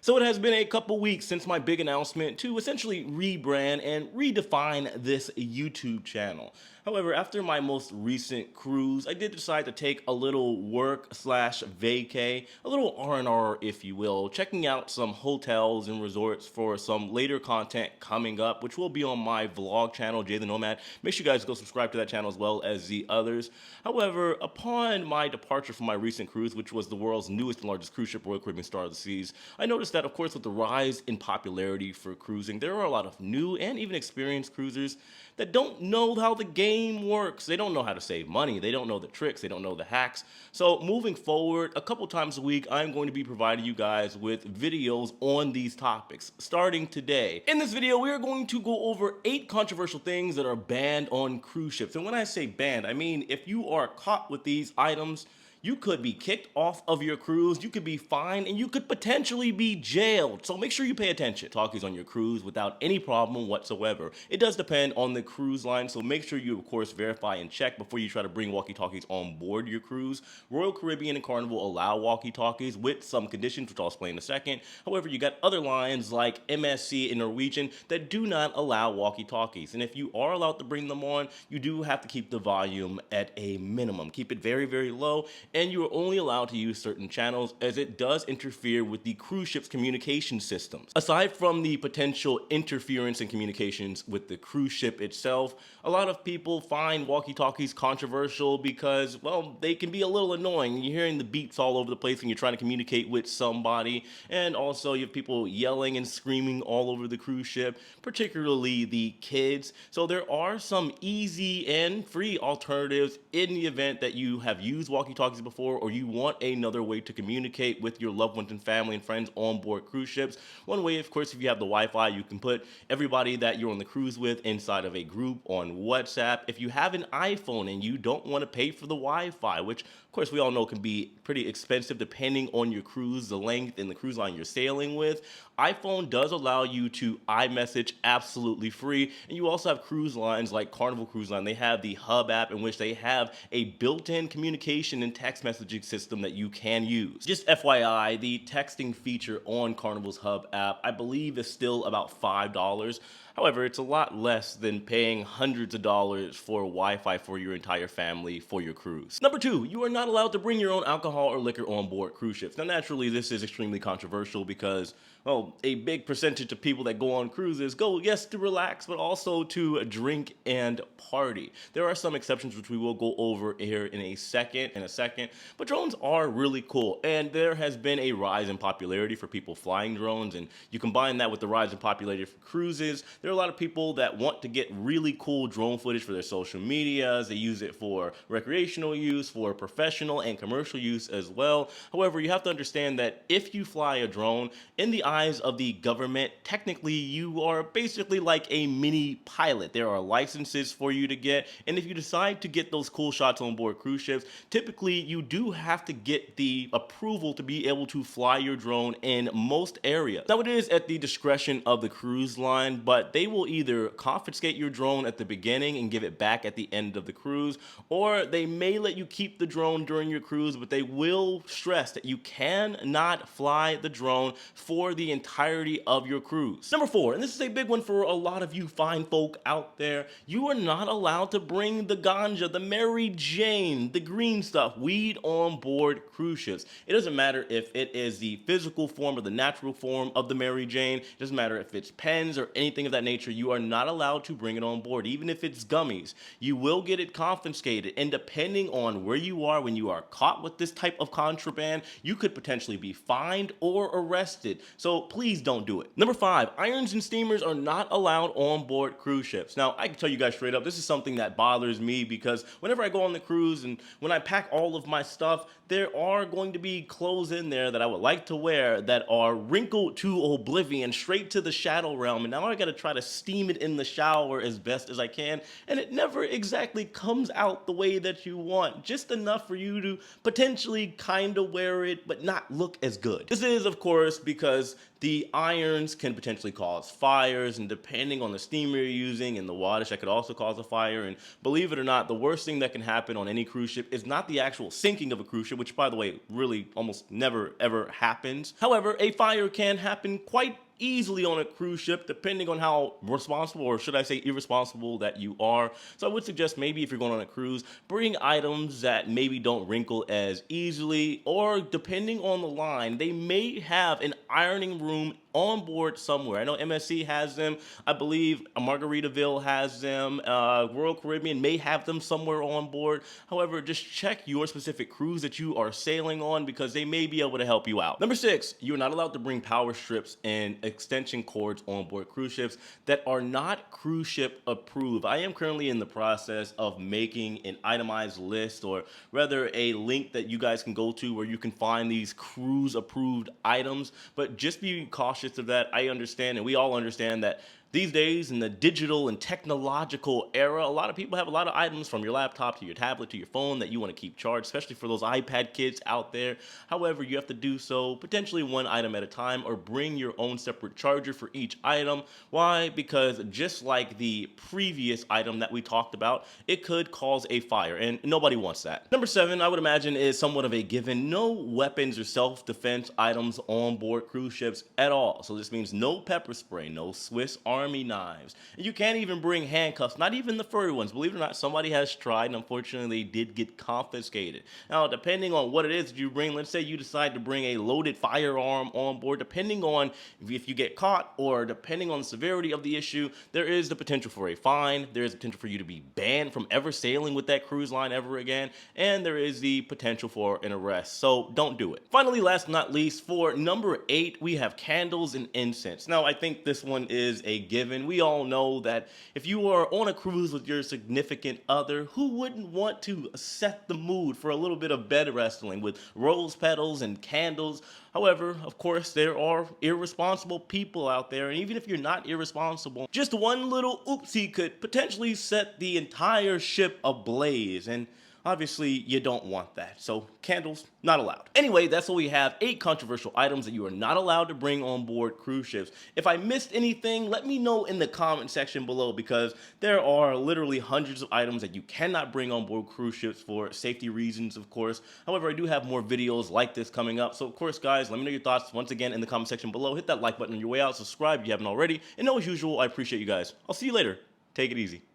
So it has been a couple weeks since my big announcement to essentially rebrand and redefine this YouTube channel. However, after my most recent cruise, I did decide to take a little work slash vacay, a little R&R if you will, checking out some hotels and resorts for some later content coming up, which will be on my vlog channel, Jay the Nomad. Make sure you guys go subscribe to that channel as well as the others. However, upon my departure from my recent cruise, which was the world's newest and largest cruise ship, Royal Caribbean Star of the Seas, I noticed that, of course, with the rise in popularity for cruising, there are a lot of new and even experienced cruisers that don't know how the game works. They don't know how to save money. They don't know the tricks. They don't know the hacks. So moving forward, a couple times a week, I'm going to be providing you guys with videos on these topics, starting today. In this video, we are going to go over 8 controversial things that are banned on cruise ships. And when I say banned, I mean if you are caught with these items, you could be kicked off of your cruise, you could be fined, and you could potentially be jailed. So make sure you pay attention. Talkies on your cruise without any problem whatsoever. It does depend on the cruise line, so make sure you, of course, verify and check before you try to bring walkie-talkies on board your cruise. Royal Caribbean and Carnival allow walkie-talkies with some conditions, which I'll explain in a second. However, you got other lines like MSC and Norwegian that do not allow walkie-talkies. And if you are allowed to bring them on, you do have to keep the volume at a minimum. Keep it very, very low, and you are only allowed to use certain channels as it does interfere with the cruise ship's communication systems. Aside from the potential interference in communications with the cruise ship itself, a lot of people find walkie-talkies controversial because, well, they can be a little annoying. You're hearing the beeps all over the place when you're trying to communicate with somebody, and also you have people yelling and screaming all over the cruise ship, particularly the kids. So there are some easy and free alternatives in the event that you have used walkie-talkies before or you want another way to communicate with your loved ones and family and friends on board cruise ships. One way, of course, if you have the Wi-Fi, you can put everybody that you're on the cruise with inside of a group on WhatsApp. If you have an iPhone and you don't want to pay for the Wi-Fi, which of course we all know can be pretty expensive depending on your cruise, the length, and the cruise line you're sailing with, iPhone does allow you to iMessage absolutely free. And you also have cruise lines like Carnival Cruise Line. They have the Hub app in which they have a built-in communication and text messaging system that you can use. Just FYI, the texting feature on Carnival's Hub app, I believe, is still about $5. However, it's a lot less than paying hundreds of dollars for Wi-Fi for your entire family for your cruise. Number 2, you are not allowed to bring your own alcohol or liquor on board cruise ships. Now, naturally, this is extremely controversial because, well, a big percentage of people that go on cruises go, yes, to relax, but also to drink and party. There are some exceptions which we will go over here in a second, but drones are really cool, and there has been a rise in popularity for people flying drones, and you combine that with the rise in popularity for cruises. There are a lot of people that want to get really cool drone footage for their social medias. They use it for recreational use, for professional and commercial use as well. However, you have to understand that if you fly a drone, in the eyes of the government, technically you are basically like a mini pilot. There are licenses for you to get, and if you decide to get those cool shots on board cruise ships, typically you do have to get the approval to be able to fly your drone in most areas. Now, it is at the discretion of the cruise line, but they will either confiscate your drone at the beginning and give it back at the end of the cruise, or they may let you keep the drone during your cruise, but they will stress that you cannot fly the drone for the entirety of your cruise. Number 4, and this is a big one for a lot of you fine folk out there, you are not allowed to bring the ganja, the Mary Jane, the green stuff, weed on board cruise ships. It doesn't matter if it is the physical form or the natural form of the Mary Jane. It doesn't matter if it's pens or anything of that nature. You are not allowed to bring it on board. Even if it's gummies, you will get it confiscated. And depending on where you are when you are caught with this type of contraband, you could potentially be fined or arrested. So please don't do it. Number 5, irons and steamers are not allowed on board cruise ships. Now, I can tell you guys straight up, this is something that bothers me because whenever I go on the cruise and when I pack all of my stuff, there are going to be clothes in there that I would like to wear that are wrinkled to oblivion, straight to the shadow realm, and now I gotta try to steam it in the shower as best as I can, and it never exactly comes out the way that you want, just enough for you to potentially kind of wear it, but not look as good. This is, of course, because the irons can potentially cause fires, and depending on the steamer you're using and the wattage, that could also cause a fire. And believe it or not, the worst thing that can happen on any cruise ship is not the actual actual sinking of a cruise ship, which by the way, really almost never ever happens. However, a fire can happen quite easily on a cruise ship depending on how responsible, or should I say irresponsible, that you are. So I would suggest maybe if you're going on a cruise, bring items that maybe don't wrinkle as easily, or depending on the line, they may have an ironing room on board somewhere. I know MSC has them. I believe Margaritaville has them. Royal Caribbean may have them somewhere on board. However, just check your specific cruise that you are sailing on, because they may be able to help you out. Number 6, you're not allowed to bring power strips and extension cords on board cruise ships that are not cruise ship approved. I am currently in the process of making an itemized list, or rather a link that you guys can go to where you can find these cruise approved items. But just be cautious of that. I understand, and we all understand, that these days in the digital and technological era, a lot of people have a lot of items, from your laptop to your tablet to your phone, that you want to keep charged, especially for those iPad kids out there. However, you have to do so potentially one item at a time, or bring your own separate charger for each item. Why? Because just like the previous item that we talked about, it could cause a fire, and nobody wants that. Number 7, I would imagine, is somewhat of a given. No weapons or self-defense items on board cruise ships at all. So this means no pepper spray, no Swiss Army knives. And you can't even bring handcuffs, not even the furry ones. Believe it or not, somebody has tried, and unfortunately they did get confiscated. Now, depending on what it is that you bring, let's say you decide to bring a loaded firearm on board, depending on if you get caught, or depending on the severity of the issue, there is the potential for a fine, there is the potential for you to be banned from ever sailing with that cruise line ever again, and there is the potential for an arrest. So don't do it. Finally, last but not least, for number 8, we have candles and incense. Now, I think this one is a given. We all know that if you are on a cruise with your significant other, who wouldn't want to set the mood for a little bit of bed wrestling with rose petals and candles? However, of course, there are irresponsible people out there, and even if you're not irresponsible, just one little oopsie could potentially set the entire ship ablaze, and obviously you don't want that. So candles, not allowed. Anyway, that's what we have: 8 controversial items that you are not allowed to bring on board cruise ships. If I missed anything, let me know in the comment section below, because there are literally hundreds of items that you cannot bring on board cruise ships for safety reasons, of course. However, I do have more videos like this coming up. So of course, guys, let me know your thoughts once again in the comment section below. Hit that like button on your way out, subscribe if you haven't already, and as usual, I appreciate you guys. I'll see you later. Take it easy.